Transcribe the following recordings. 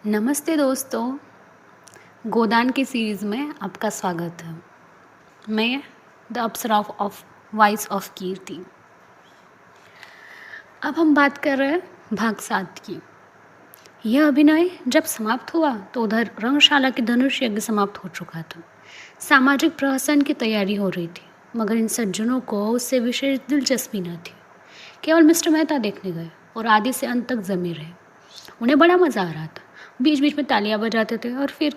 नमस्ते दोस्तों, गोदान की सीरीज़ में आपका स्वागत है। मैं the Apsara of voice of Kirti. अब हम बात कर रहे हैं भाग 7 की। यह अभिनय जब समाप्त हुआ तो उधर रंगशाला की धनुष यज्ञ समाप्त हो चुका था। सामाजिक प्रहसन की तैयारी हो रही थी, मगर इन सज्जनों को उससे विशेष दिलचस्पी न थी। केवल मिस्टर मेहता देखने गए और आधे से अंत तक जमे रहे। उन्हें बड़ा मज़ा आ रहा था। बीच बीच में तालियां बजाते थे और फिर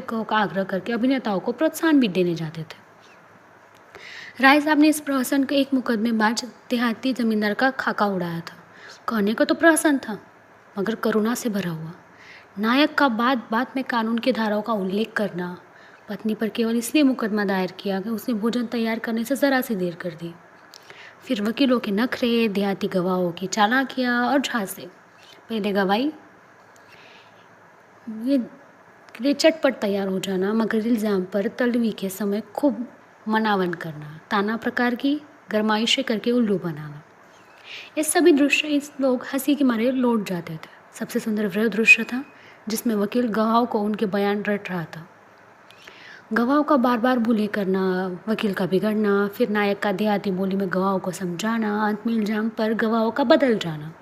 कहो का आग्रह करके अभिनेताओं को प्रोत्साहन भी देने जाते थे। राय साहब ने इस प्रहसन के एक मुकदमेबाज देहाती जमींदार का खाका उड़ाया था। कहने को तो प्रहसन था, मगर करुणा से भरा हुआ। नायक का बात बात में कानून की धाराओं का उल्लेख करना, पत्नी पर केवल इसलिए मुकदमा दायर किया कि उसने भोजन तैयार करने से ज़रा सी देर कर दी। फिर वकीलों के नखरे, देहाती गवाहों की चालाकियाँ और झांसे। पहले गवाही ये चटपट तैयार हो जाना, मगर इल्ज़ाम पर तलवी के समय खूब मनावन करना, ताना प्रकार की गरमाइशें करके उल्लू बनाना, ये सभी दृश्य इस लोग हंसी के मारे लौट जाते थे। सबसे सुंदर वह दृश्य था जिसमें वकील गवाहों को उनके बयान रट रहा था। गवाहों का बार बार भूले करना, वकील का बिगड़ना, फिर नायक का देहाती बोली में गवाहों को समझाना, अंत में इल्ज़ाम पर गवाहों का बदल जाना।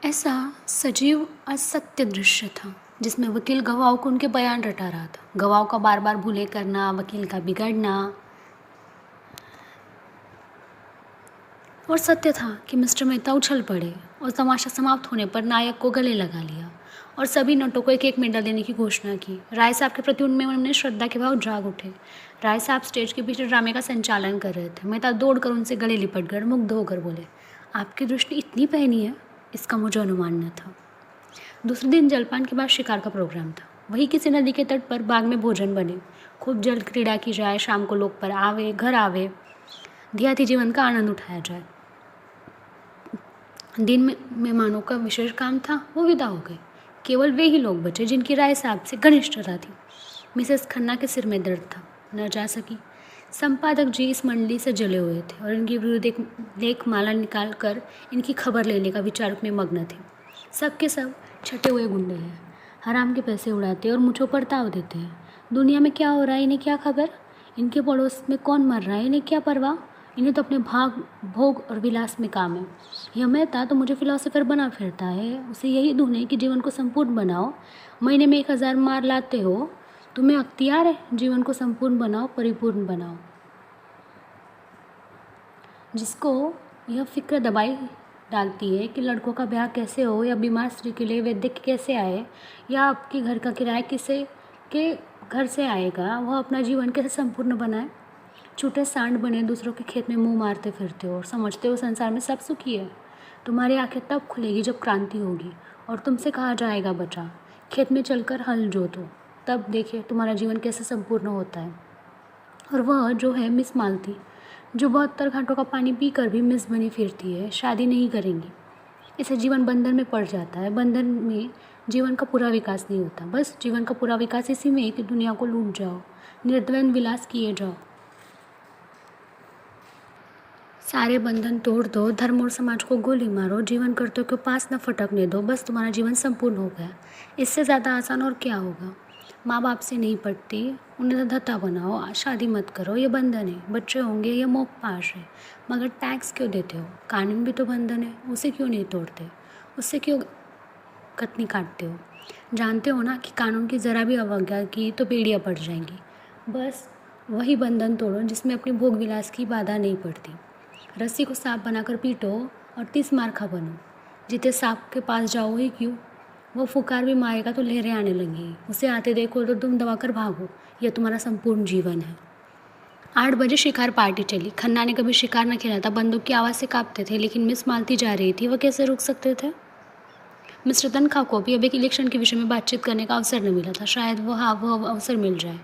ऐसा सजीव असत्य दृश्य था जिसमें वकील गवाहों को उनके बयान रटा रहा था। गवाहों का बार बार भूले करना, वकील का बिगड़ना। और सत्य था कि मिस्टर मेहता उछल पड़े और तमाशा समाप्त होने पर नायक को गले लगा लिया और सभी नटों को एक एक मेडल देने की घोषणा की। राय साहब के प्रति उनमें श्रद्धा के भाव जाग उठे। राय साहब स्टेज के पीछे ड्रामे का संचालन कर रहे थे। मेहता दौड़कर उनसे गले लिपट कर मुग्ध होकर बोले, आपकी दृष्टि इतनी पैनी है, इसका मुझे अनुमान न था। दूसरे दिन जलपान के बाद शिकार का प्रोग्राम था। वही किसी नदी के तट पर बाग में भोजन बने, खूब जल क्रीड़ा की जाए, शाम को लोग पर आवे, घर आवे, देहाती जीवन का आनंद उठाया जाए। दिन में मेहमानों का विशेष काम था, वो विदा हो गए। केवल वे ही लोग बचे जिनकी राय साहब से घनिष्ठता थी। मिसेस खन्ना के सिर में दर्द था, न जा सकी। संपादक जी इस मंडली से जले हुए थे और इनके विरुद्ध एक लेख माला निकाल कर इनकी खबर लेने का विचार में मग्न थे। सब के सब छटे हुए गुंडे हैं, हराम के पैसे उड़ाते और मुझों पर ताव देते हैं। दुनिया में क्या हो रहा है इन्हें क्या खबर, इनके पड़ोस में कौन मर रहा है इन्हें क्या परवाह। इन्हें तो अपने भोग और विलास में काम है। यह मेहता तो मुझे फिलोसोफर बना फिरता है, उसे यही धुन है कि जीवन को संपूर्ण बनाओ। महीने में 1000 मार लाते हो, तुम्हें अख्तियार है, जीवन को संपूर्ण बनाओ, परिपूर्ण बनाओ। जिसको यह फिक्र दबाई डालती है कि लड़कों का ब्याह कैसे हो, या बीमार स्त्री के लिए वैद्य कैसे आए, या आपके घर का किराया किसे के घर से आएगा, वह अपना जीवन कैसे संपूर्ण बनाए। छोटे सांड बने दूसरों के खेत में मुंह मारते फिरते हो और समझते हो संसार में सब सुखी है। तुम्हारी आंखें तब खुलेगी जब क्रांति होगी और तुमसे कहा जाएगा, बचा खेत में चलकर हल जोतो, तब देखिए तुम्हारा जीवन कैसे संपूर्ण होता है। और वह जो है मिस मालती, जो 72 घाटों का पानी पीकर भी मिस बनी फिरती है, शादी नहीं करेंगी। इसे जीवन बंधन में पड़ जाता है। बंधन में जीवन का पूरा विकास नहीं होता। बस जीवन का पूरा विकास इसी में है कि दुनिया को लूट जाओ, निर्द्वंद विलास किए जाओ, सारे बंधन तोड़ दो, धर्म और समाज को गोली मारो, जीवन कर्तव्य के पास न फटकने दो, बस तुम्हारा जीवन संपूर्ण हो गया। इससे ज़्यादा आसान और क्या होगा। माँ बाप से नहीं पटती, उन्हें धत्ता बनाओ, शादी मत करो, ये बंधन है। बच्चे होंगे, ये मोह पाश है, मगर टैक्स क्यों देते हो। कानून भी तो बंधन है, उसे क्यों नहीं तोड़ते, उससे क्यों कतनी काटते हो। जानते हो ना कि कानून की ज़रा भी अवज्ञा की तो बेड़ियाँ पड़ जाएंगी। बस वही बंधन तोड़ो जिसमें अपने भोग विलास की बाधा नहीं पड़ती। रस्सी को सांप बनाकर पीटो और 30 मार्खा बनो। जितने सांप के पास जाओ ही क्यों, वो फुकार भी मारेगा तो लहरें आने लगेंगी। उसे आते देखो तो तुम दबाकर भागो। यह तुम्हारा संपूर्ण जीवन है। 8 बजे शिकार पार्टी चली। खन्ना ने कभी शिकार न खेला था, बंदूक की आवाज़ से कांपते थे, लेकिन मिस मालती जा रही थी, वह कैसे रुक सकते थे। मिस्टर तनखा को भी अब एक इलेक्शन के विषय में बातचीत करने का अवसर न मिला था। शायद वह अवसर मिल जाए।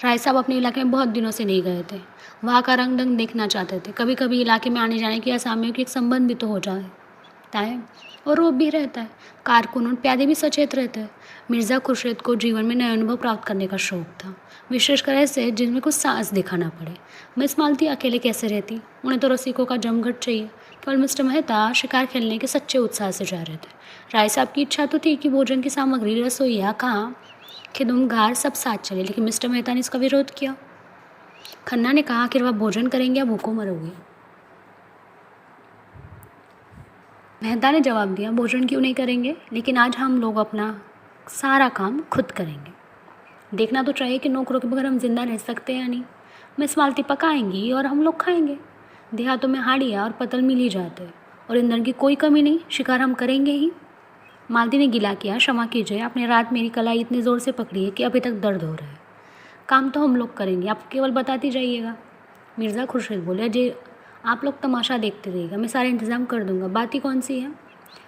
राय साहब अपने इलाके में बहुत दिनों से नहीं गए थे, वहाँ का रंग ढंग देखना चाहते थे। कभी कभी इलाके में आने जाने की असामियों की एक संबंध भी तो हो जाता है और रोब भी रहता है। कारकुन और प्यादे भी सचेत रहते हैं। मिर्ज़ा खुर्शीद को जीवन में नए अनुभव प्राप्त करने का शौक था, विशेषकर ऐसे जिनमें कुछ साहस दिखाना पड़े। मिस मालती अकेले कैसे रहती, उन्हें तो रसिकों का जमघट चाहिए। केवल मिस्टर मेहता शिकार खेलने के सच्चे उत्साह से जा रहे थे। राय साहब की इच्छा तो थी कि भोजन की सामग्री, रसोईया, कहाँ खिदमगार सब साथ चले, लेकिन मिस्टर मेहता ने इसका विरोध किया। खन्ना ने कहा कि वह भोजन करेंगे या भूखों मरोगे। मेहता ने जवाब दिया, भोजन क्यों नहीं करेंगे, लेकिन आज हम लोग अपना सारा काम खुद करेंगे। देखना तो चाहिए कि नौकरों के बगैर हम जिंदा रह सकते हैं या नहीं। मिस मालती पकाएंगी और हम लोग खाएंगे। देहातों में हाड़िया और पतल मिल ही जाते हैं और ईंधन की कोई कमी नहीं, शिकार हम करेंगे ही। मालती ने गिला किया, क्षमा कीजिए, आपने रात मेरी कलाई इतनी ज़ोर से पकड़ी है कि अभी तक दर्द हो रहा है। काम तो हम लोग करेंगे, आप केवल बताती जाइएगा। मिर्ज़ा खुर्शीद बोले, अजय आप लोग तमाशा देखते रहिएगा, मैं सारा इंतज़ाम कर दूंगा। बात ही कौन सी है,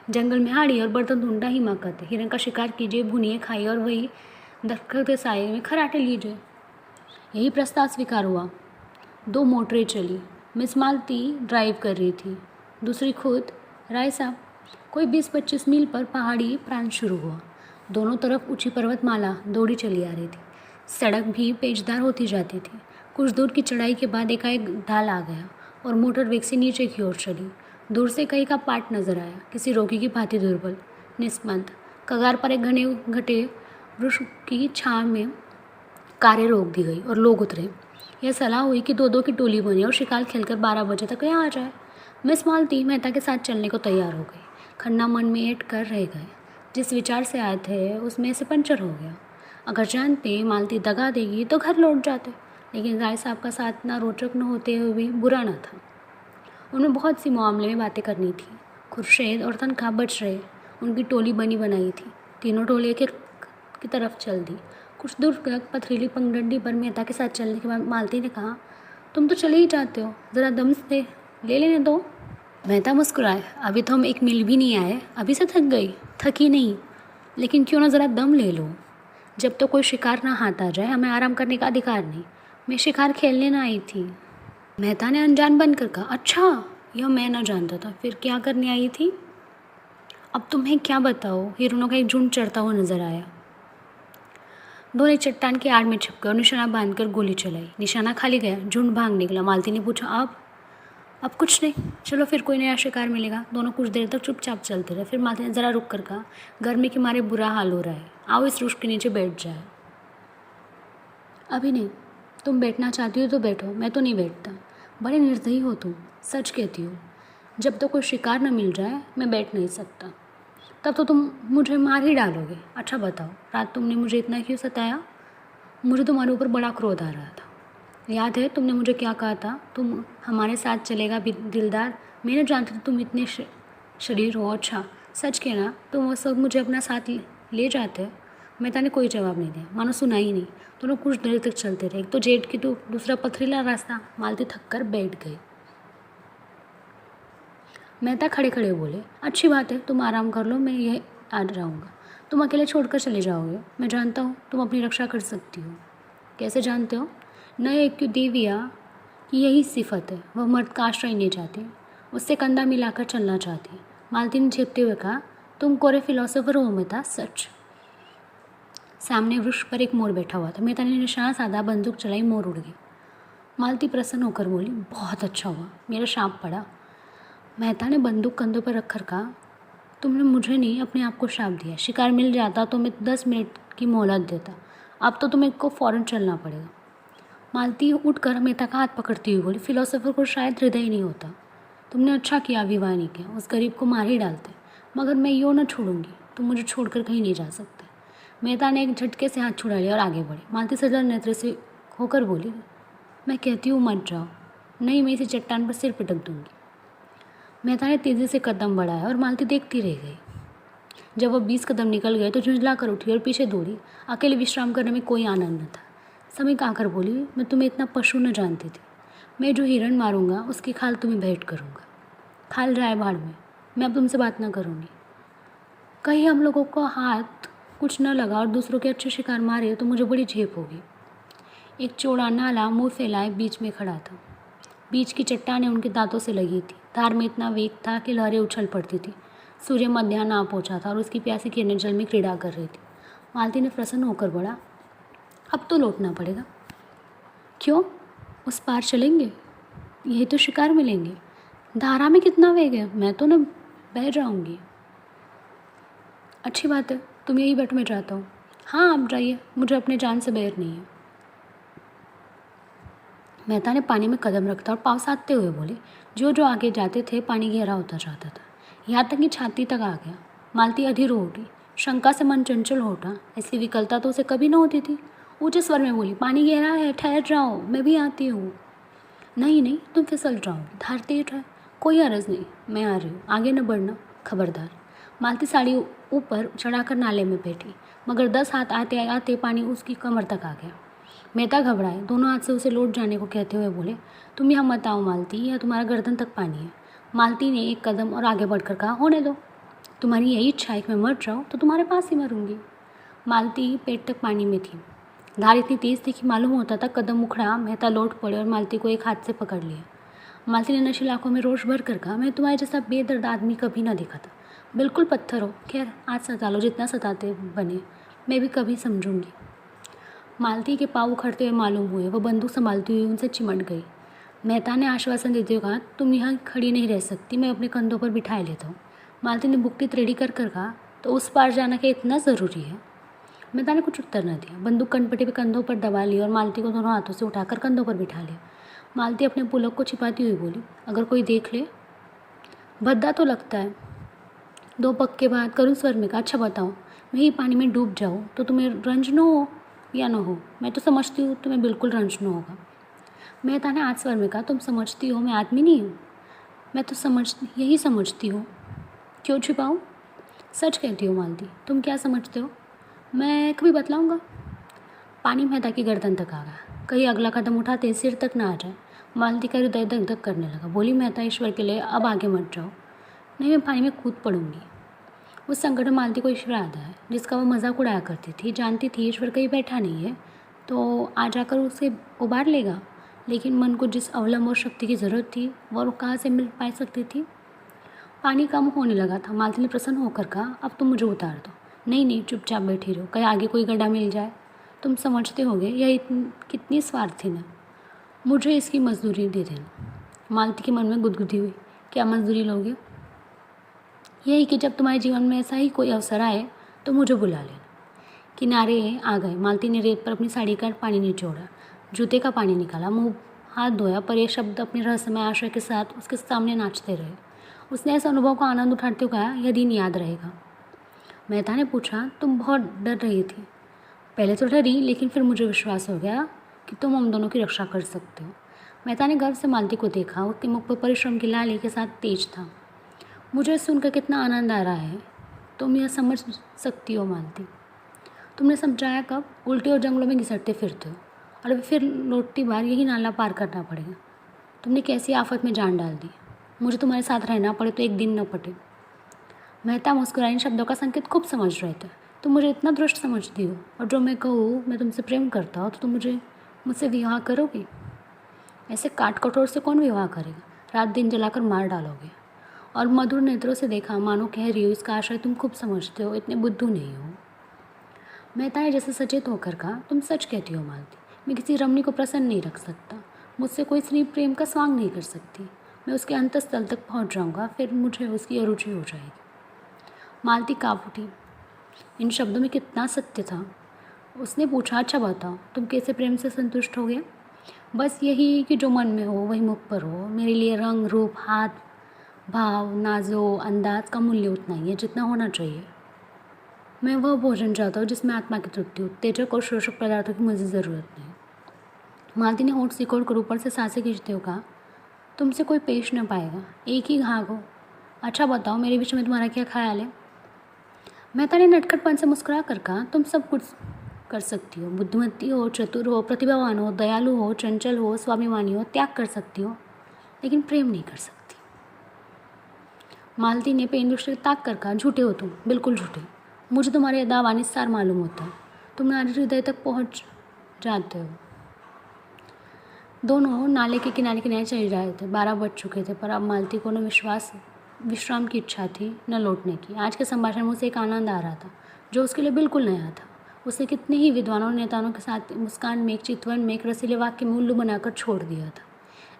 जंगल में हाड़ी और बर्तन ढूंढना ही माकत है। हिरन का शिकार कीजिए, भुनिए खाइए और वही दरख्त के साए में खराटे लीजिए। यही प्रस्ताव स्वीकार हुआ। 2 मोटरें चली। मिस मालती ड्राइव कर रही थी, दूसरी खुद राय साहब। कोई 20-25 मील पर पहाड़ी प्रांत शुरू हुआ। दोनों तरफ ऊंची पर्वतमाला दौड़ी चली आ रही थी। सड़क भी पेचदार होती जाती थी। कुछ दूर की चढ़ाई के बाद एकाएक ढाल आ गया और मोटर वेग से नीचे की ओर चली। दूर से कई का पाट नजर आया, किसी रोगी की भांति दुर्बल, निस्पंद। कगार पर एक घने घटे वृक्ष की छांव में कारें रोक दी गई और लोग उतरे। यह सलाह हुई कि 2-2 की टोली बनी और शिकार खेलकर 12 बजे तक यहाँ आ जाए। मिस मालती मेहता के साथ चलने को तैयार हो गई। खन्ना मन में ऐंठ कर रह गए। जिस विचार से आए थे उसमें से पंचर हो गया। अगर जानते मालती दगा देगी तो घर लौट जाते, लेकिन राय साहब का साथ ना रोचक न होते हुए भी बुरा न था। उनमें बहुत सी मामले में बातें करनी थी। खुर्शीद और तनख्वाह बच रहे। उनकी टोली बनी बनाई थी। तीनों टोली की तरफ चल दी। कुछ दूर तक पथरीली पगडंडी पर मेहता के साथ चलने के बाद मालती ने कहा, तुम तो चले ही जाते हो, ज़रा दम से ले लेने दो। मेहता मुस्कुराए, अभी तो हम 1 मील भी नहीं आए, अभी से थक गई। थकी नहीं, लेकिन क्यों ना ज़रा दम ले लो। जब तो कोई शिकार ना हाथ आ जाए, हमें आराम करने का अधिकार नहीं। मैं शिकार खेलने ना आई थी। मेहता ने अनजान बनकर कहा, अच्छा, यह मैं ना जानता था, फिर क्या करने आई थी। अब तुम्हें क्या बताओ। हिरणों का एक झुंड चढ़ता हुआ नजर आया। दोनों एक चट्टान की आड़ में छिप गए और निशाना बांधकर गोली चलाई। निशाना खाली गया, झुंड भाग निकला। मालती ने पूछा, अब कुछ नहीं, चलो फिर कोई नया शिकार मिलेगा। दोनों कुछ देर तक चुपचाप चलते रहे। फिर मालती ने ज़रा रुक कर कहा, गर्मी के मारे बुरा हाल हो रहा है, आओ इस वृक्ष के नीचे बैठ जाए। अभी नहीं, तुम बैठना चाहती हो तो बैठो, मैं तो नहीं बैठता। बड़े निर्दयी हो तुम, सच कहती हो। जब तक कोई शिकार न मिल जाए मैं बैठ नहीं सकता। तब तो तुम मुझे मार ही डालोगे। अच्छा बताओ, रात तुमने मुझे इतना क्यों सताया। मुझे तुम्हारे ऊपर बड़ा क्रोध आ रहा था। याद है तुमने मुझे क्या कहा था, तुम हमारे साथ चलेगा दिलदार। मैं नहीं जानती थी तुम इतने शरीर हो। अच्छा सच कहना, तुम उस वक्त मुझे अपना साथ ले जाते। मेहता ने कोई जवाब नहीं दिया, मानो सुना ही नहीं। दोनों कुछ देर तक चलते रहे। एक तो जेठ की तो दूसरा पथरीला रास्ता। मालती थक कर बैठ गई। मेहता खड़े खड़े बोले, अच्छी बात है, तुम आराम कर लो, मैं यह आ जाऊँगा। तुम अकेले छोड़कर चले जाओगे। मैं जानता हूँ तुम अपनी रक्षा कर सकती हो। कैसे जानते हो। नए एक देविया की यही सिफत है, वह मर्द का आश्रय नहीं चाहती, उससे कंधा मिलाकर चलना चाहती। मालती ने झेपते हुए कहा, तुम कोरे फिलोसोफर हो मेहता, सच। सामने वृक्ष पर एक मोर बैठा हुआ था। मेहता ने निशाना साधा, बंदूक चलाई, मोर उड़ गई। मालती प्रसन्न होकर बोली, बहुत अच्छा हुआ, मेरा शाप पड़ा। मेहता ने बंदूक कंधों पर रखकर कहा, तुमने मुझे नहीं अपने आप को शाप दिया। शिकार मिल जाता तो मैं 10 मिनट की मोहलत देता, अब तो तुम्हें को फ़ौरन चलना पड़ेगा। मालती उठकर मेहता का हाथ पकड़ती हुई बोली, फिलोसोफर को शायद हृदय नहीं होता। तुमने अच्छा किया विवाह नहीं किया, उस गरीब को मार ही डालते। मगर मैं यूँ न छोड़ूंगी, तुम मुझे छोड़कर कहीं नहीं जा सकते। मेहता ने एक झटके से हाथ छुड़ा लिया और आगे बढ़ी। मालती सजल नेत्र से होकर बोली, मैं कहती हूँ मत जाओ, नहीं मैं इसी चट्टान पर सिर पिटक दूंगी। मेहता ने तेज़ी से कदम बढ़ाया और मालती देखती रह गई। जब वह 20 कदम निकल गए तो झुंझला कर उठी और पीछे दौड़ी। अकेले विश्राम करने में कोई आनंद न था। समीक आकर बोली, मैं तुम्हें इतना पशु न जानती थी। मैं जो हिरण मारूंगा उसकी खाल तुम्हें भेंट करूंगा। खाल जाए भाड़ में, मैं अब तुमसे बात न करूंगी। कहीं हम लोगों को हाथ कुछ न लगा और दूसरों के अच्छे शिकार मारे तो मुझे बड़ी झेप होगी। एक चौड़ा नाला मुँह फैलाए बीच में खड़ा था। बीच की चट्टानें उनके दांतों से लगी थी। धार में इतना वेग था कि लहरें उछल पड़ती थी। सूर्य मध्याह्न आ पहुंचा था और उसकी प्यासी किरणें जल में क्रीड़ा कर रही थी। मालती ने प्रसन्न होकर बोला, अब तो लौटना पड़ेगा। क्यों, उस पार चलेंगे, यही तो शिकार मिलेंगे। धारा में कितना वेग है, मैं तो ना बह जाऊंगी। अच्छी बात है, तुम यही बैठो, मैं जाता हूँ। हाँ आप जाइए, मुझे अपने जान से बैर नहीं है। मेहता ने पानी में कदम रखता और पाँव साधते हुए बोले। जो जो आगे जाते थे पानी गहरा होता जाता था, यहाँ तक कि छाती तक आ गया। मालती अधीर हो उठी, शंका से मन चंचल हो उठा। ऐसी विकलता तो उसे कभी न होती थी। ऊंचे स्वर में बोली, पानी गहरा है, ठहर जाओ, मैं भी आती हूँ। नहीं नहीं, तुम फिसल जाओगी, धार तेज है। कोई हरज नहीं, मैं आ रही हूँ, आगे न बढ़ना, खबरदार। मालती साड़ी ऊपर चढ़ाकर नाले में बैठी, मगर 10 हाथ आते आते पानी उसकी कमर तक आ गया। मेहता घबराए, दोनों हाथ से उसे लौट जाने को कहते हुए बोले, तुम यहाँ मत आओ मालती, यह तुम्हारा गर्दन तक पानी है। मालती ने एक कदम और आगे बढ़कर कहा, होने दो, तुम्हारी यही इच्छा है कि मैं मर जाऊँ तो तुम्हारे पास ही मरूंगी। मालती पेट तक पानी में थी। धार इतनी तेज थी कि मालूम होता था कदम उखड़ा, मेहता लौट पड़े और मालती को एक हाथ से पकड़ लिया। मालती ने नशीली आंखों में रोष भर कर कहा, मैं तुम्हारे जैसा बेदर्द आदमी कभी ना देखा था, बिल्कुल पत्थर हो। खैर आज सता लो, जितना सताते बने, मैं भी कभी समझूंगी। मालती के पाँव उखड़ते हुए मालूम हुए, वो बंदूक संभालती हुई उनसे चिमट गई। मेहता ने आश्वासन देते हुए कहा, तुम यहाँ खड़ी नहीं रह सकती, मैं अपने कंधों पर बिठाए लेता हूँ। मालती ने बुकटी टेढ़ी कर कर कहा, तो उस पार जाना क्या इतना ज़रूरी है? मेहता ने कुछ उत्तर न दिया, बंदूक कनपटी पे कंधों पर दबा ली और मालती को दोनों हाथों से उठाकर कंधों पर बिठा लिया। मालती अपने पुलक को छिपाती हुई बोली, अगर कोई देख ले? भद्दा तो लगता है। दो पग के बाद करुण स्वर में कहा, अच्छा बताओ, मैं ही पानी में डूब जाऊँ तो तुम्हें रंज न हो या न हो? मैं तो समझती हूँ तुम्हें बिल्कुल रंज न होगा। मेहता ने आज स्वर में कहा, तुम समझती हो मैं आदमी नहीं हूँ? मैं तो यही समझती हूँ। क्यों छिपाऊँ? सच कहती हो मालती, तुम क्या समझते हो? मैं कभी बतलाऊँगा। पानी मेहता की गर्दन तक आ गया, कहीं अगला कदम उठाते सिर तक ना आ जाए। मालती का हृदय धक धक करने लगा। बोली, मेहता ईश्वर के लिए अब आगे मत जाओ, नहीं मैं पानी में कूद पड़ूंगी। उस संकट में मालती को ईश्वर याद आया, जिसका वह मजाक उड़ाया करती थी। जानती थी ईश्वर कहीं बैठा नहीं है तो आ जाकर उसे उबार लेगा, लेकिन मन को जिस अवलंब और शक्ति की ज़रूरत थी वह कहाँ से मिल पाई सकती थी। पानी कम होने लगा था। मालती ने प्रसन्न होकर कहा, अब तुम मुझे उतार दो। नहीं नहीं, चुपचाप बैठी रहो, कहीं आगे कोई गड्ढा मिल जाए। तुम समझते होगे यह कितनी स्वार्थी है, मुझे इसकी मजदूरी दे देना। मालती के मन में गुदगुदी हुई, क्या मजदूरी लोगे? यही कि जब तुम्हारे जीवन में ऐसा ही कोई अवसर आए तो मुझे बुला लेना। किनारे आ गए। मालती ने रेत पर अपनी साड़ी का पानी निचोड़ा, जूते का पानी निकाला, मुंह हाथ धोया, पर यह शब्द अपने रहस्यमय आशय के साथ उसके सामने नाचते रहे। उसने इस अनुभव का आनंद उठाते हुए कहा, यह दिन याद रहेगा। मेहता ने पूछा, तुम बहुत डर रही थी? पहले तो डरी, लेकिन फिर मुझे विश्वास हो गया कि तुम हम दोनों की रक्षा कर सकते हो। मेहता ने गर्व से मालती को देखा, उसके मुख पर परिश्रम की लाली के साथ तेज था। मुझे सुनकर कितना आनंद आ रहा है, तुम यह समझ सकती हो मालती? तुमने समझाया कब? उल्टे और जंगलों में घिसटते फिरते हो और अभी फिर लौटती बार यही नाला पार करना पड़ेगा। तुमने कैसी आफत में जान डाल दी। मुझे तुम्हारे साथ रहना पड़े तो एक दिन न पटे। मेहता मुस्कुराए, इन शब्दों का संकेत खूब समझ रहे थे। तुम मुझे इतना दुष्ट समझती हो, और जो मैं कहूँ मैं तुमसे प्रेम करता हूँ तो तुम मुझसे विवाह करोगी? ऐसे काट कठोर से कौन विवाह करेगा? रात दिन जलाकर मार डालोगे। और मधुर नेत्रों से देखा, मानो कह रही हो, इसका आशय तुम खूब समझते हो, इतने बुद्धू नहीं हो। मेहता ने जैसे सचेत होकर कहा, तुम सच कहती हो मालती, मैं किसी रमणी को प्रसन्न नहीं रख सकता। मुझसे कोई स्त्री प्रेम का स्वांग नहीं कर सकती। मैं उसके अंतस्थल तक पहुँच जाऊँगा, फिर मुझे उसकी अरुचि हो जाएगी। मालती काँप उठी। इन शब्दों में कितना सत्य था। उसने पूछा, अच्छा बताओ, तुम कैसे प्रेम से संतुष्ट हो गए? बस यही कि जो मन में हो वही मुख पर हो। मेरे लिए रंग रूप हाथ भाव नाजो अंदाज का मूल्य उतना ही है जितना होना चाहिए। मैं वह भोजन चाहता हूँ जिसमें आत्मा की तृप्ति हो, तेजक और शोषक पदार्थों की मुझे ज़रूरत नहीं। मालती ने होंठ सिकोड़ कर ऊपर से सांसें खींचते हुए कहा, तुमसे कोई पेश न पाएगा, एक ही घाघ हो। अच्छा बताओ, मेरे विषय में तुम्हारा क्या ख्याल है? मेहता ने नटखटपन से मुस्कुरा कर कहा, तुम सब कुछ कर सकती हो, बुद्धिमती हो, चतुर हो, प्रतिभावान हो, दयालु हो, चंचल हो, स्वाभिमानी हो, त्याग कर सकती हो, लेकिन प्रेम नहीं कर सकती। मालती ने पेन दृष्टि ताक कर कहा, झूठे हो तुम, बिल्कुल झूठे। मुझे तुम्हारे दावा निस्सार मालूम होता है, तुम नारी हृदय तक पहुंच जाते हो। दोनों नाले के किनारे किनारे चले रहे थे। 12 बज चुके थे, पर अब मालती को न विश्राम की इच्छा थी न लौटने की। आज के संभाषण में उसे एक आनंद आ रहा था जो उसके लिए बिल्कुल नया था। उसने कितने ही विद्वानों और नेताओं के साथ मुस्कान में, एक चितवन में, एक रसीले वाक्य में उल्लू बनाकर छोड़ दिया था।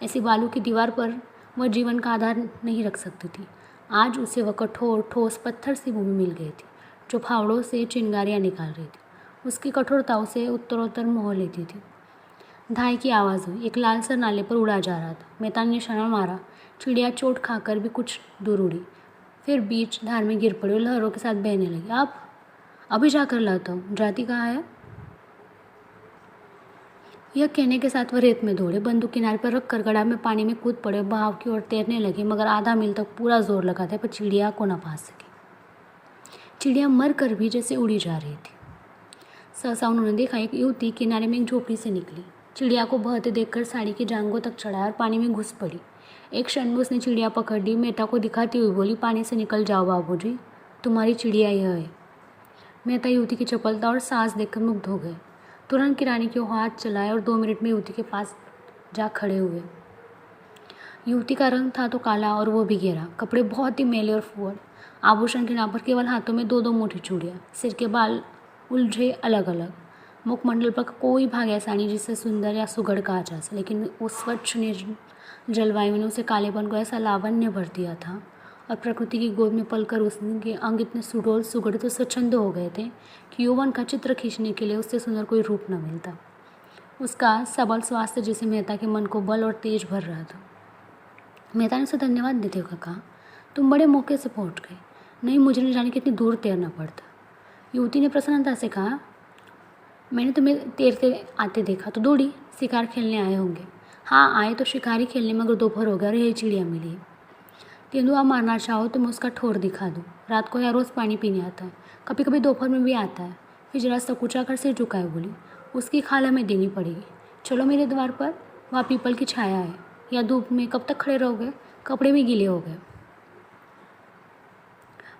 ऐसी बालू की दीवार पर वह जीवन का आधार नहीं रख सकती थी। आज उसे वह कठोर ठोस पत्थर सी भूमि मिल गई थी जो फावड़ों से चिंगारियाँ निकाल रही थी। उसकी कठोरता उसे उत्तरोत्तर मोह लेती थी। धाई की आवाज़ हुई। एक लालसर नाले पर उड़ा जा रहा था। मेहता ने निशाना मारा। चिड़िया चोट खाकर भी कुछ दूर उड़ी, फिर बीच धार में गिर पड़ी और लहरों के साथ बहने लगी। आप अभी जाकर लाता हूँ। जाती कहाँ है? यह कहने के साथ वह रेत में दौड़े, बंदूक किनारे पर रख कर गड़ा में पानी में कूद पड़े, बहाव की ओर तैरने लगे, मगर आधा मील तक पूरा जोर लगाते पर चिड़िया को न पा सके। चिड़िया मर कर भी जैसे उड़ी जा रही थी। सहसा उन्होंने देखा एक युवती किनारे में एक झोपड़ी से निकली, चिड़िया को बहते देखकर साड़ी की जांघों तक चढ़ाया और पानी में घुस पड़ी। एक क्षण में उसने चिड़िया पकड़ ली, मेहता को दिखाती हुई बोली, पानी से निकल जाओ बाबूजी, तुम्हारी चिड़िया यह है। मेहता युवती की चपलता और साहस देखकर मुग्ध हो गए। तुरंत किरानी के हाथ चलाए और 2 मिनट में युवती के पास जा खड़े हुए। युवती का रंग था तो काला और वो भी गहरा, कपड़े बहुत ही मैले और फुअर, आभूषण के नाम पर केवल हाथों में 2-2 मोटी चूड़ियाँ, सिर के बाल उलझे अलग अलग, मुखमंडल पर कोई भाग ऐसा नहीं जिससे सुंदर या सुघड़ कहा जा सके, लेकिन उस स्वच्छ जलवायु ने उसे कालेपन को ऐसा लावण्य भर दिया था और प्रकृति की गोद में पलकर उसके अंग इतने सुडौल सुगठित और स्वच्छंद हो गए थे कि यौवन का चित्र खींचने के लिए उससे सुंदर कोई रूप न मिलता। उसका सबल स्वास्थ्य जिसे मेहता के मन को बल और तेज भर रहा था। मेहता ने उसे धन्यवाद देते हुए कहा, तुम बड़े मौके से पहुंच गए, नहीं मुझे नहीं जाने कितनी दूर तैरना पड़ता। युवती ने प्रसन्नता से कहा, मैंने तुम्हें तैरते आते देखा तो दौड़ी, शिकार खेलने आए होंगे। हाँ आए तो शिकारी खेलने, मगर दोपहर हो गया और यही चिड़िया मिली। तेंदुआ मारना चाहो तो मैं उसका ठोर दिखा दूँ। रात को या रोज़ पानी पीने आता है, कभी कभी दोपहर में भी आता है। फिर जरा सकुचा कर सिर झुकाए बोली, उसकी खाल हमें देनी पड़ेगी। चलो मेरे द्वार पर, वहाँ पीपल की छाया है। या धूप में कब तक खड़े रहोगे? कपड़े भी गीले हो गए।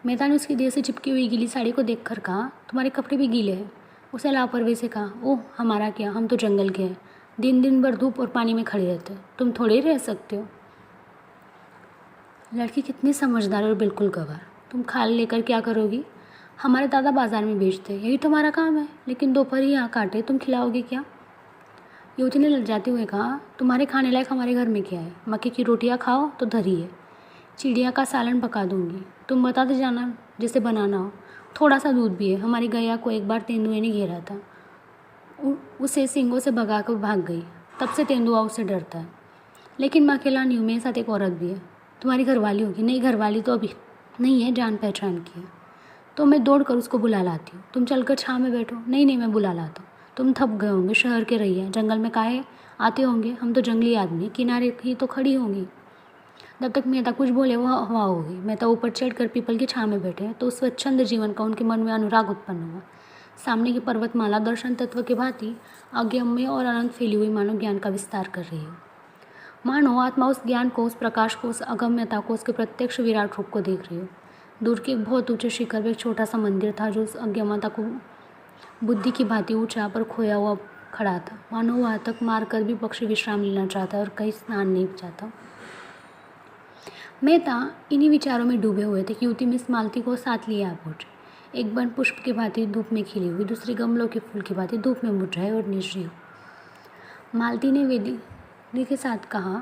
मेहता ने उसकी देह से चिपकी हुई गीली साड़ी को देखकर कहा, तुम्हारे कपड़े भी गीले हैं। उसे लापरवाही से कहा, ओह हमारा क्या, हम तो जंगल के हैं, दिन दिन भर धूप और पानी में खड़े रहते हो, तुम थोड़े ही रह सकते हो। लड़की कितनी समझदार और बिल्कुल गंवार। तुम खाल लेकर क्या करोगी? हमारे दादा बाजार में बेचते, यही तुम्हारा काम है। लेकिन दोपहर ही यहाँ काटे, तुम खिलाओगी क्या? युवती ने लजाते हुए कहा, तुम्हारे खाने लायक हमारे घर में क्या है? मक्के की रोटियाँ खाओ तो धरी है, चिड़िया का सालन पका दूंगी, तुम बताते जाना जैसे बनाना हो। थोड़ा सा दूध भी है। हमारी गैया को एक बार तेंदुए ने घेरा था, उसे सींगों से भगा कर भाग गई, तब से तेंदुआ उससे डरता है। लेकिन मैं अकेला नहीं हूँ, मेरे साथ एक औरत भी है। तुम्हारी घरवाली होगी? नहीं, घरवाली तो अभी नहीं है, जान पहचान की है। तो मैं दौड़ कर उसको बुला लाती हूँ, तुम चलकर छाँव में बैठो। नहीं नहीं, मैं बुला लाता हूँ। तुम थक गए होंगे, शहर के रहिए, जंगल में काहे आते होंगे, हम तो जंगली आदमी, किनारे ही तो खड़ी होंगी। जब तक मेहता कुछ बोले वह हवा हो गई। मेहता ऊपर चढ़कर पीपल की छाँव में बैठे तो उस स्वच्छंद जीवन का उनके मन में अनुराग उत्पन्न हुआ। सामने की पर्वतमाला दर्शन तत्व के भांति अगम्य और अनंत फैली हुई मानो ज्ञान का विस्तार कर रही हो। मानो आत्मा उस ज्ञान को, उस प्रकाश को, उस अगम्यता को, उसके प्रत्यक्ष विराट रूप को देख रही हो। दूर के एक बहुत ऊंचे शिखर पर एक छोटा सा मंदिर था जो उस अज्ञानता को बुद्धि की भांति ऊंचा पर खोया हुआ खड़ा था। मानो वहाँ तक मार कर भी पक्षी विश्राम लेना चाहता और कहीं स्नान नहीं चाहता। मेहता इन्हीं विचारों में डूबे हुए थे कि युवती मिस मालती को साथ लिए आ पहुंचे। एक बन पुष्प की भांति धूप में खिली हुई, दूसरी गमलों के फूल की भांति धूप में मुरझाई और निजरी हो। मालती ने वेदी के साथ कहा,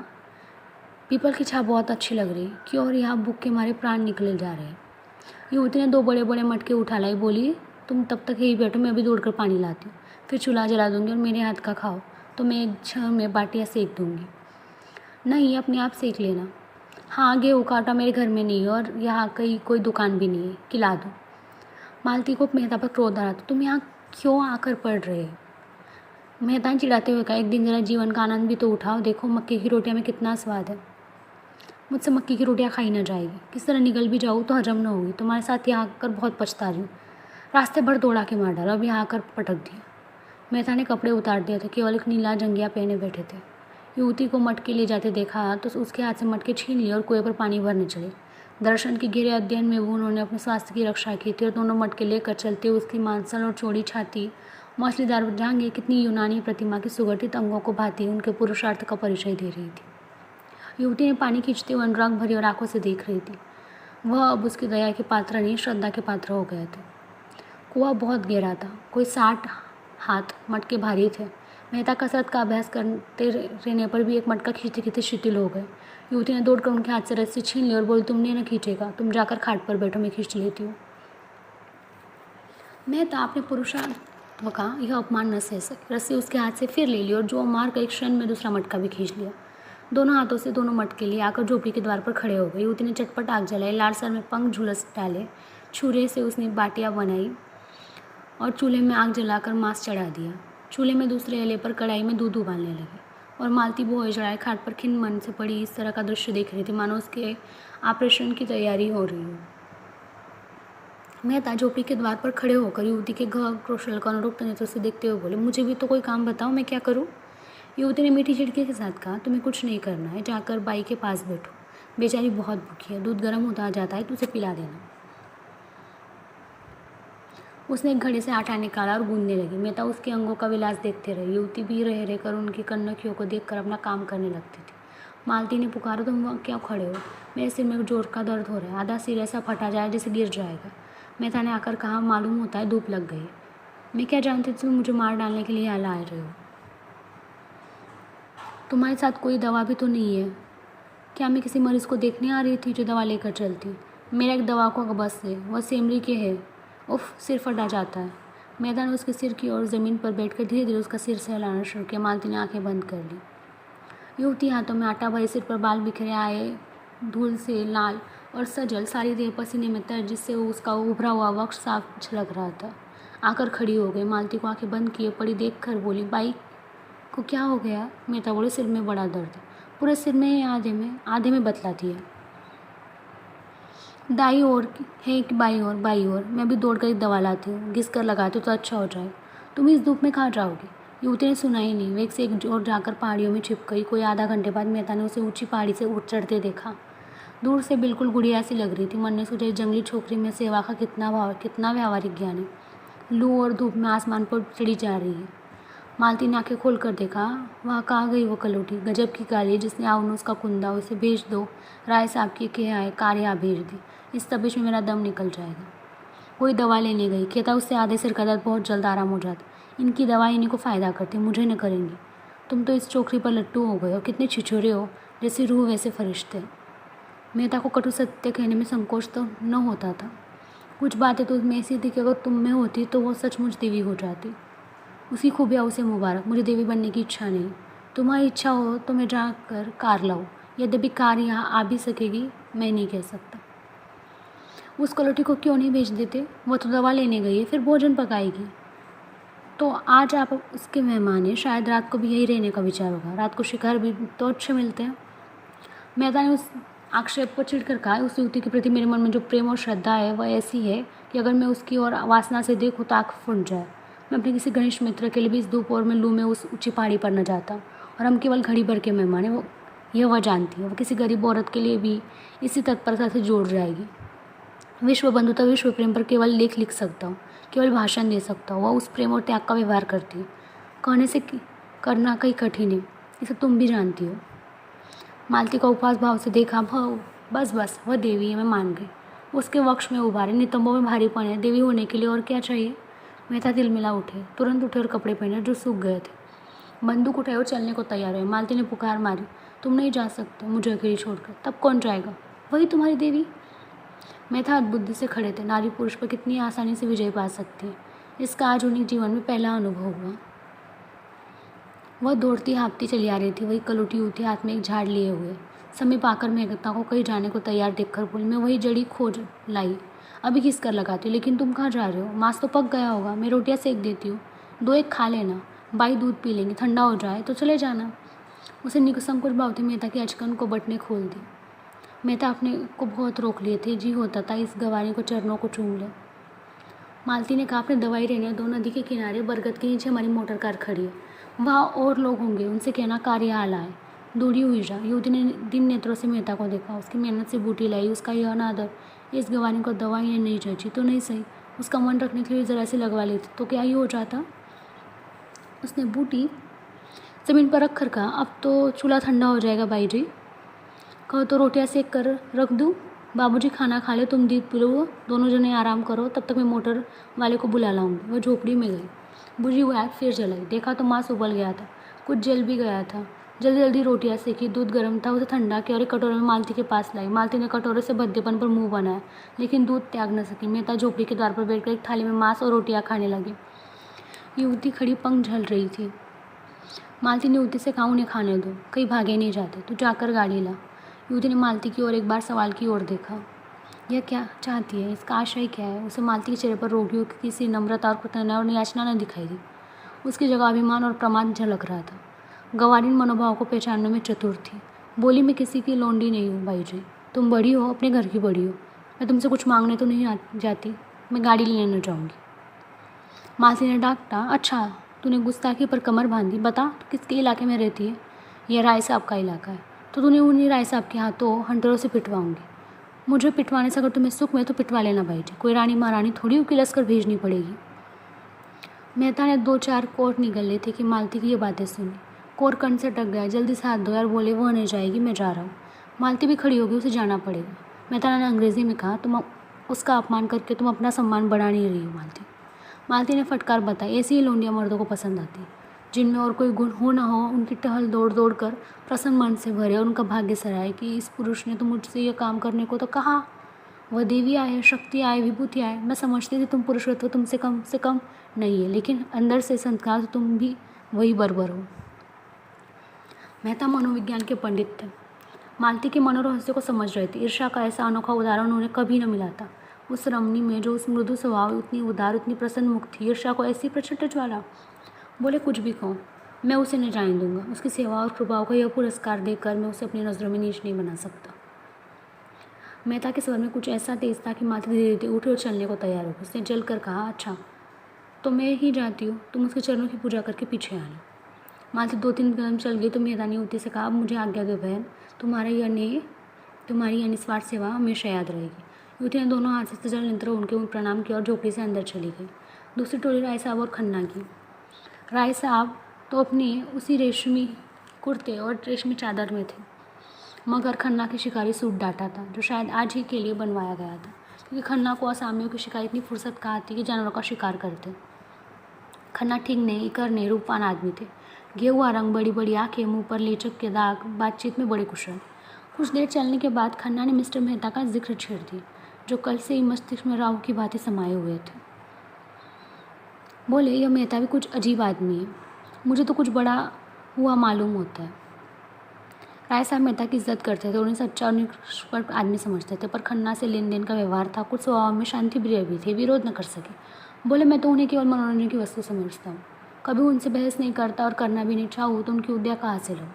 पीपल की छाप बहुत अच्छी लग रही, क्यों और यहाँ भूख के मारे प्राण निकले जा रहे हैं। युवती ने 2 बड़े बड़े मटके उठा लाई, बोली, तुम तब तक यही बैठो, मैं अभी दौड़कर पानी लाती हूँ, फिर चूल्हा जला दूंगी और मेरे हाथ का खाओ तो मैं एक क्षण में बाटियाँ सेक दूंगी। नहीं, अपने आप सेक लेना। हाँ, गेहूँ का आटा मेरे घर में नहीं है और यहाँ कहीं कोई दुकान भी नहीं है, खिला दो। मालती को मेहता पर क्रोध आ रहा था, तुम यहाँ क्यों आकर पड़ रहे हो? मेहता ने चिढ़ाते हुए कहा, एक दिन जरा जीवन का आनंद भी तो उठाओ, देखो मक्के की रोटियाँ में कितना स्वाद है। मुझसे मक्की की रोटियाँ खाई ना जाएगी, किस तरह निगल भी जाऊँ तो हजम न होगी। तुम्हारे साथ यहाँ आकर बहुत पछता रही हूँ, रास्ते भर दौड़ा के मार डाला, अब यहाँ आकर पटक दिया। मेहता ने कपड़े उतार दिए थे, केवल एक नीला जंगिया पहने बैठे थे। युवती को मटके ले जाते देखा तो उसके हाथ से मटके छीन लिए और कुएं पर पानी भरने चले। दर्शन के गहरे अध्ययन में वो उन्होंने अपने स्वास्थ्य की रक्षा की थी और दोनों मटके लेकर चलते उसकी मांसल और चौड़ी छाती, मछलीदार जांघें कितनी यूनानी प्रतिमा के सुगठित अंगों को भांति उनके पुरुषार्थ का परिचय दे रही थी। युवती ने पानी खींचते हुए अनुराग भरी और आंखों से देख रही थी। वह अब उसकी दया के पात्र नहीं, श्रद्धा के पात्र हो गए थे। कुआं बहुत गहरा था, कोई 60 हाथ, मटके भारी थे। मेहता कसरत का अभ्यास करते रहने पर भी एक मटका खींचते खींचते शिथिल हो गए। युवती ने दौड़कर उनके हाथ से रस्सी छीन ली और बोली, तुमने न खींचेगा, तुम जाकर खाट पर बैठो, मैं खींच लेती हूँ। मेहता अपने पुरुषार्थ का यह अपमान न सह सके। रस्सी उसके हाथ से फिर ले ली और जो मार कर एक क्षण में दूसरा मटका भी खींच लिया। दोनों हाथों से दोनों मटके लिए आकर झोपड़ी के द्वार पर खड़े हो गए। युवती ने झटपट आग जलाई, लाड़सर में पंख झुलस डाले, छुरे से उसने बाटियाँ बनाई और चूल्हे में आग जलाकर मांस चढ़ा दिया। चूल्हे में दूसरे एले पर कढ़ाई में दूध उबालने लगी और मालती बोए चढ़ाए खाट पर खिन्न मन से पड़ी इस तरह का दृश्य देख रही थी मानो उसके ऑपरेशन की तैयारी हो रही हो। मेहता झोपड़ी के द्वार पर खड़े होकर युवती के घ कौशल को अनुरुक्त नेत्रों से देखते हुए बोले, मुझे भी तो कोई काम बताओ, मैं क्या करूँ? युवती ने मीठी झिड़की के साथ कहा, तुम्हें कुछ नहीं करना है, जाकर बाई के पास बैठो, बेचारी बहुत भूखी है, दूध गर्म होता जाता है तो उसे पिला देना। उसने एक घड़े से आटा निकाला और गूंदने लगी। मेहता उसके अंगों का विलास देखते रहे। युवती भी रह रहकर उनकी कन्नखियों को देखकर अपना काम करने लगती थी। मालती ने पुकारा, तुम वहाँ क्यों खड़े हो? मेरे सिर में जोर का दर्द हो रहा है, आधा सिर ऐसा फटा जाए जैसे गिर जाएगा। मेहता ने आकर कहा, मालूम होता है धूप लग गई। मैं क्या जानती थी तुम मुझे मार डालने के लिए यहाँ ला रहे हो? तुम्हारे साथ कोई दवा भी तो नहीं है। क्या मैं किसी मरीज़ को देखने आ रही थी जो दवा लेकर चलती? मेरा एक दवा को बस है, वह सेमरी के है। उफ, सिर फटा जाता है। मेहता ने उसके सिर की ओर ज़मीन पर बैठकर धीरे धीरे उसका सिर सहलाना शुरू किया। मालती ने आंखें बंद कर ली। युवती हाथों में आटा भरे, सिर पर बाल बिखरे आए, धूल से लाल और सजल, सारी देह पसीने में तर, जिससे उसका उभरा हुआ वक्ष साफ झलक रहा था। आकर खड़ी हो गई। मालती को आंखें बंद किए पड़ी देख कर बोली, बाई को क्या हो गया? मेहता बोले, सिर में बड़ा दर्द है। पूरे सिर में है, आधे में बतलाती है। दाई ओर है कि बाई ओर? बाई ओर। मैं भी दौड़ कर एक दवा लाती हूँ, घिस कर लगाती हूँ तो अच्छा हो जाए। तुम इस धूप में कहाँ जाओगी? युवती ने सुना ही नहीं। वे एक से एक ओर जाकर पहाड़ियों में छिप गई। कोई आधा घंटे बाद मेहता ने उसे ऊंची पहाड़ी से उठ चढ़ते देखा। दूर से बिल्कुल गुड़िया सी लग रही थी। मन ने सोचा, इस जंगली छोकरी में सेवा का कितना व्यावहारिक ज्ञान है। लू और धूप में आसमान पर चढ़ी जा रही है। मालती ने आंखें खोल कर देखा। वहाँ कहाँ गई वो कलोटी? गजब की गाली, जिसने आवनूस का कुंदा, उसे भेज दो, राय साहब की के आए, कार यहाँ भेज दी, इस तपिश में मेरा दम निकल जाएगा। कोई दवा लेने गई, कहता उससे आधे सिर का दर्द बहुत जल्द आराम हो जाता। इनकी दवाई इन्हीं को फ़ायदा करती, मुझे न करेंगी। तुम तो इस चोकरी पर लट्टू हो गए हो, कितने छिछोरे हो, जैसी रूह वैसे फरिश्ते। मेहता को कटु सत्य कहने में संकोच तो न होता था। कुछ बातें तो उसमें ऐसी थी कि अगर तुम में होती तो वो सचमुच देवी हो जाती। उसी खूबिया उसे मुबारक। मुझे देवी बनने की इच्छा नहीं। तुम्हारी इच्छा हो तो मैं जाकर कार लाऊं। यद्यपि कार यहाँ आ भी सकेगी, मैं नहीं कह सकता। उस कलोटी को क्यों नहीं भेज देते? वो तो दवा लेने गई है, फिर भोजन पकाएगी। तो आज आप उसके मेहमान हैं, शायद रात को भी यही रहने का विचार होगा। रात को शिकार भी तो अच्छे मिलते हैं। मेहता ने उस आक्षेप पर चिढ़कर कहा, उस युवती के प्रति मेरे मन में जो प्रेम और श्रद्धा है वह ऐसी है कि अगर मैं उसकी ओर वासना से देखूँ तो आँख फूट जाए। मैं अपने किसी घनिष्ठ मित्र के लिए भी इस धूप और में लू में उस ऊंची पहाड़ी पर न जाता। और हम केवल घड़ी भर के मेहमान हैं, वह जानती है। वह किसी गरीब औरत के लिए भी इसी तत्परता से जोड़ जाएगी। विश्व बंधुता, विश्व प्रेम पर केवल लेख लिख सकता हूँ, केवल भाषण दे सकता हूँ। वह उस प्रेम और त्याग का व्यवहार करती है। कहने से करना कहीं कठिन है, इसे तुम भी जानती हो। मालती का उपवास भाव से देखा। बस वह देवी है, मैं मान गई। उसके वक्ष में उभारे, नितंबों में भारीपन है। देवी होने के लिए और क्या चाहिए? मेहता तिलमिला उठे, तुरंत उठे और कपड़े पहने जो सूख गए थे। बंदूक उठाए और चलने को तैयार हुए। मालती ने पुकार मारी, तुम नहीं जा सकते मुझे अकेली छोड़कर। तब कौन जाएगा? वही तुम्हारी देवी। मेहता अद्बुद्धि से खड़े थे। नारी पुरुष पर कितनी आसानी से विजय पा सकती है, इसका आज उन्हीं जीवन में पहला अनुभव हुआ। वह दौड़ती हाँफती चली आ रही थी। वही कलोटी उठी, हाथ में एक झाड़ लिए हुए। समय पाकर मेहता को कहीं जाने को तैयार देखकर बोली, मैं वही जड़ी खोज लाई, अभी घिस कर लगाती हूँ। लेकिन तुम कहाँ जा रहे हो? मांस तो पक गया होगा, मैं रोटियाँ सेक देती हूँ, 2-1 खा लेना। बाई दूध पी लेंगे, ठंडा हो जाए तो चले जाना। उसे निसंकोच भाव थी मेहता की अचकन को बटने खोल दी। मेहता अपने को बहुत रोक लिए थे। जी होता था इस गवारी को चरणों को चूम ले। मालती ने कहा, अपने दवाई रहने दो, नदी के किनारे बरगद के नीचे हमारी मोटर कार खड़ी है, वहाँ और लोग होंगे, उनसे कहना कार यहाँ लाए। दूरी हुई जा। युवती ने दिन नेत्रों से मेहता को देखा। उसकी मेहनत से बूटी लाई, उसका यह अनादर, इस गवारी को दवाई नहीं जची तो नहीं सही, उसका मन रखने के लिए ज़रा सी लगवा लेती तो क्या ही हो जाता। उसने बूटी ज़मीन पर रख कर कहा, अब तो चूल्हा ठंडा हो जाएगा बाई जी, कहो तो रोटियाँ सेक कर रख दूँ। बाबूजी खाना खा ले, तुम दूध पी लो, दोनों जने आराम करो, तब तक मैं मोटर वाले को बुला लाऊंगी। वह झोपड़ी में गई। बुझी हुई आग फिर जलाई। देखा तो मांस उबल गया था, कुछ जल भी गया था। जल्दी जल्दी रोटियां सेकी, दूध गर्म था, उसे ठंडा किया और एक कटोरे में मालती के पास लाई। मालती ने कटोरे से भद्देपन पर मुंह बनाया, लेकिन दूध त्याग न सकी। मेहता झोपड़ी के द्वार पर बैठकर एक थाली में मांस और रोटियां खाने लगी। युवती खड़ी पंख झल रही थी। मालती ने युवती से कहा, उन्हें खाने दो, कहीं भागे नहीं जाते, तू जाकर गाड़ी ला। युवती ने मालती की ओर एक बार सवाल की ओर देखा। यह क्या चाहती है, इसका आशय क्या है? उसे मालती के चेहरे पर रोगियों की किसी नम्रता और कृतज्ञता और याचना न दिखाई दी। उसकी जगह अभिमान और प्रमाद झलक रहा था। गंवारीन मनोभाव को पहचानने में चतुर थी। बोली, मैं किसी की लौंडी नहीं हूँ भाई जी, तुम बड़ी हो, अपने घर की बड़ी हो। मैं तुमसे कुछ मांगने तो नहीं जाती, मैं गाड़ी लेने जाऊँगी। मालती ने डांटा, अच्छा तूने गुस्ताखी पर कमर बांधी, बता तू किसके इलाके में रहती है? यह राय साहब का इलाका है, तो तूने उन्हीं राय साहब के हाथों हंटरों से पिटवाऊंगी। मुझे पिटवाने से अगर तुम्हें सुख में तो पिटवा लेना भाई जी, कोई रानी महारानी थोड़ी उकिलस कर भेजनी पड़ेगी। मेहता ने 2-4 कोर निगले थे कि मालती की ये बातें सुनी। कोर कंठ से टक गया, जल्दी से हाथ धोया और बोले, वह नहीं जाएगी, मैं जा रहा हूँ। मालती भी खड़ी होगी, उसे जाना पड़ेगा। मेहता ने अंग्रेजी में कहा, तुम उसका अपमान करके तुम अपना सम्मान बढ़ा नहीं रही हो मालती। मालती ने फटकार बताई, ऐसी ही लौंडियाँ मर्दों को पसंद आती, जिनमें और कोई गुण हो ना हो, उनकी टहल दौड़ दौड़ कर प्रसन्न मन से भरे और उनका भाग्य सराहे कि इस पुरुष ने तो मुझसे यह काम करने को तो कहा। वह देवी आए, शक्ति आए, विभूति आए। मैं समझती थी तुम पुरुषत्व तुमसे कम से कम नहीं है, लेकिन अंदर से संस्कार तो तुम भी वही बर्बर हो। मेहता मनोविज्ञान के पंडित थे, मालती के मनोरहस्य को समझ रहे थे। ईर्ष्या का ऐसा अनोखा उदाहरण उन्हें कभी न मिला था। उस रमणी में जो उस मृदु स्वभाव, उतनी उदार, उतनी प्रसन्न मुख थी, ईर्ष्या को ऐसी प्रचंड ज्वाला। बोले, कुछ भी कहो, मैं उसे न जाने दूंगा। उसकी सेवा और कृपाओं का यह पुरस्कार देकर मैं उसे अपनी नज़रों में नीच नहीं बना सकता। मेहता के स्वर में कुछ ऐसा तेज था कि मालती धीरे धीरे उठी और चलने को तैयार हो गई। उसने जल कर कहा, अच्छा तो मैं ही जाती हूँ, तुम उसके चरणों की पूजा करके पीछे आना। मालती 2-3 कदम चल गई तो मेहता ने युवती से कहा, अब मुझे आज्ञा दो बहन, तुम्हारी यह निस्वार्थ सेवा हमेशा याद रहेगी। युवती ने दोनों हाथ से जल निंतर उनके प्रणाम किया और झोपड़ी से अंदर चली गई। दूसरी टोली राय साहब और खन्ना की। राय साहब तो अपने उसी रेशमी कुर्ते और रेशमी चादर में थे, मगर खन्ना के शिकारी सूट डाटा था, जो शायद आज ही के लिए बनवाया गया था, क्योंकि खन्ना को असामियों की शिकारी इतनी फुर्सत कहाँ थी कि जानवरों का शिकार करते। खन्ना ठीक नहीं करने रूपवान आदमी थे, गेहुआ रंग, बड़ी बड़ी आंखें, मुंह पर लेचक के दाग, बातचीत में बड़े कुशल। कुछ देर चलने के बाद खन्ना ने मिस्टर मेहता का जिक्र छेड़ दिया, जो कल से ही मस्तिष्क में राहु की भांति समाये हुए थे। बोले, यह मेहता भी कुछ अजीब आदमी है, मुझे तो कुछ बड़ा हुआ मालूम होता है। राय साहब मेहता की इज्जत करते थे, उन्हें सच्चा और निष्पक्ष आदमी समझते थे, पर खन्ना से लेन देन का व्यवहार था, कुछ स्वभाव में शांति प्रिय भी थे, विरोध न कर सके। बोले, मैं तो उन्हें केवल मनोरंजन की वस्तु समझता हूँ, कभी उनसे बहस नहीं करता और करना भी नहीं चाहूँ तो उनकी उद्या कहाँ से लो।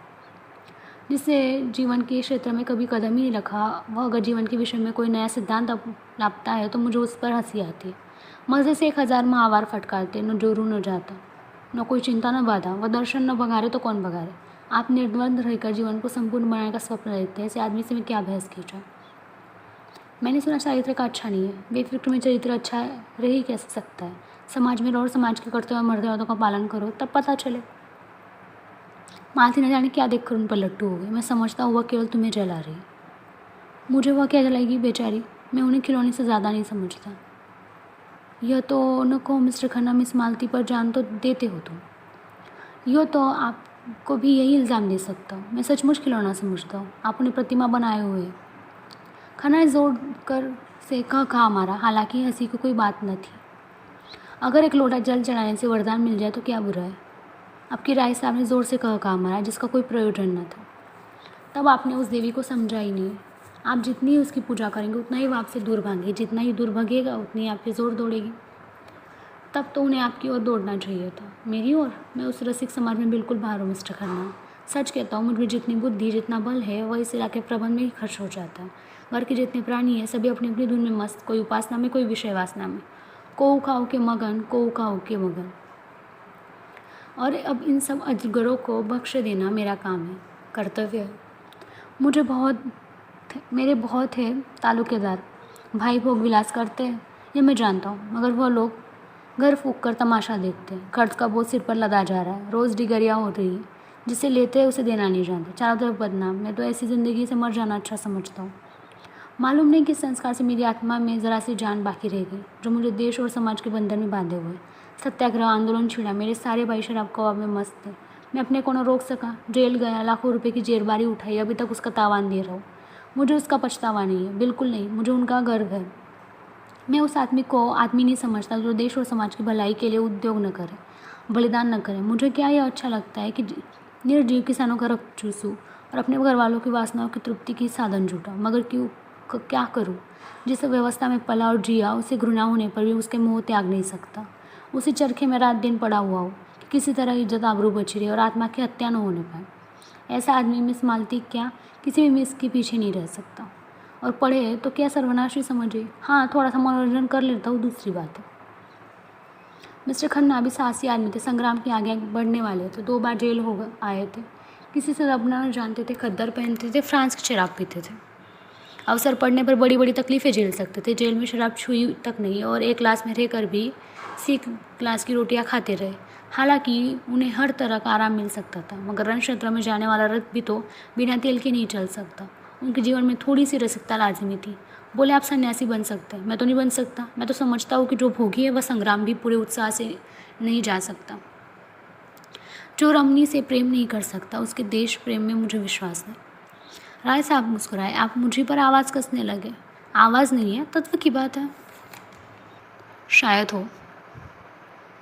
जिससे जीवन के क्षेत्र में कभी कदम ही नहीं रखा, वह अगर जीवन के विषय में कोई नया सिद्धांत लापता है तो मुझे उस पर हंसी आती है। मजे से 1000 महावार फटकारते, न जोरू न जाता, न कोई चिंता न बाधा, वह दर्शन न भगारे तो कौन भगारे। आप निर्द्वंद रहकर जीवन को संपूर्ण बनाने का स्वप्न देखते हैं, ऐसे आदमी से मैं क्या बहस खींचा। मैंने सुना चारित्र का अच्छा नहीं है, बेफिक्र में चरित्र अच्छा रह ही कैसे सकता है। समाज में रहो और समाज के करते हुए मर्यादाओं का पालन करो, तब पता चले। मालती न जाने क्या देखकर उन पर लट्टू हो गई। मैं समझता हूँ वह केवल तुम्हें जला रही, मुझे वह क्या जलाएगी बेचारी, मैं उन्हें खिलौने से ज़्यादा नहीं समझता। यह तो न कहो मिस्टर खन्ना, मिस मालती पर जान तो देते हो तुम। यह तो आपको भी यही इल्ज़ाम दे सकता हूँ, मैं सचमुच खिलौना समझता हूँ, आप उन्हें प्रतिमा बनाए हुए। खन्ना ने जोर कर से कहा मारा, हालांकि हंसी की कोई बात न थी। अगर एक लोटा जल चढ़ाने से वरदान मिल जाए तो क्या बुरा है। आपकी राय साहब ने जोर से कहा मारा, जिसका कोई प्रयोजन न था। तब आपने उस देवी को समझा ही नहीं। आप जितनी उसकी पूजा करेंगे उतना ही वो आपसे दूर भागेगी, जितना ही दूर भागेगा उतनी ही आपकी जोर दौड़ेगी। तब तो उन्हें आपकी ओर दौड़ना चाहिए था, मेरी ओर। मैं उस रसिक समाज में बिल्कुल बाहर हूँ मिस्टर खन्ना। सच कहता हूँ, मुझमें जितनी बुद्धि, जितना बल है, वह इस इलाके प्रबंध में ही खर्च हो जाता है। घर के जितने प्राणी हैं सभी अपनी अपनी धुन में मस्त, कोई उपासना में, कोई विषय वासना में, कोऊ खाऊ के मगन, कोऊ खाऊ के मगन। और अब इन सब अजगरों को बख्श देना मेरा काम है, कर्तव्य है। मेरे बहुत है तालुकेदार, भाई भोग विलास करते हैं, ये मैं जानता हूँ, मगर वह लोग घर फूंक कर तमाशा देखते हैं। कर्ज का बोझ सिर पर लदा जा रहा है, रोज़ डिगरिया हो रही है, जिसे लेते हैं उसे देना नहीं जानते, चारों तरफ बदनाम। मैं तो ऐसी ज़िंदगी से मर जाना अच्छा समझता हूँ। मालूम नहीं किस संस्कार से मेरी आत्मा में ज़रा सी जान बाकी रह गई, जो मुझे देश और समाज के बंधन में बांधे हुए। सत्याग्रह आंदोलन छिड़ा, मेरे सारे भाई शराब कबाब में मस्त थे। मैं अपने को न रोक सका, जेल गया, लाखों रुपए की जेरबारी उठाई, अभी तक उसका तावान दे रहा हूँ। मुझे उसका पछतावा नहीं है, बिल्कुल नहीं, मुझे उनका गर्व है। मैं उस आदमी को आदमी नहीं समझता जो देश और समाज की भलाई के लिए उद्योग न करे, बलिदान न करे। मुझे क्या यह अच्छा लगता है कि निर्जीव किसानों का रक्त चूसूं और अपने घर वालों की वासनाओं की तृप्ति की साधन जुटाऊं, मगर क्यों क्या करूं? जिस व्यवस्था में पला और जिया, उसे घृणा होने पर भी उसके मोह त्याग नहीं सकता। उसी चरखे में रात दिन पड़ा हुआ हो कि किसी तरह इज्जत आबरू बची रहे और आत्मा की हत्या न होने पाए। ऐसा आदमी मिस मालती क्या किसी भी मिस के पीछे नहीं रह सकता। और पढ़े तो क्या सर्वनाश ही समझे। हाँ, थोड़ा सा मनोरंजन कर लेता हूँ, दूसरी बात है। मिस्टर खन्ना भी साहसी आदमी थे, संग्राम के आगे बढ़ने वाले थे, 2 बार जेल हो आए थे, किसी से दबना न जानते थे, खद्दर पहनते थे, फ्रांस की शराब पीते थे। अवसर पड़ने पर बड़ी बड़ी तकलीफ़ें झेल सकते थे। जेल में शराब छुई तक नहीं और एक क्लास में रहकर भी सी क्लास की रोटियां खाते रहे। हालांकि उन्हें हर तरह का आराम मिल सकता था, मगर रणक्षेत्र में जाने वाला रथ भी तो बिना तेल के नहीं चल सकता। उनके जीवन में थोड़ी सी रसिकता लाजमी थी। बोले, आप सन्यासी बन सकते हैं, मैं तो नहीं बन सकता। मैं तो समझता हूँ कि जो भोगी है वह संग्राम भी पूरे उत्साह से नहीं जा सकता। जो रमनी से प्रेम नहीं कर सकता, उसके देश प्रेम में मुझे विश्वास है। राय साहब मुस्कुराए। आप मुझे पर आवाज़ कसने लगे। आवाज़ नहीं है, तत्व की बात है। शायद हो।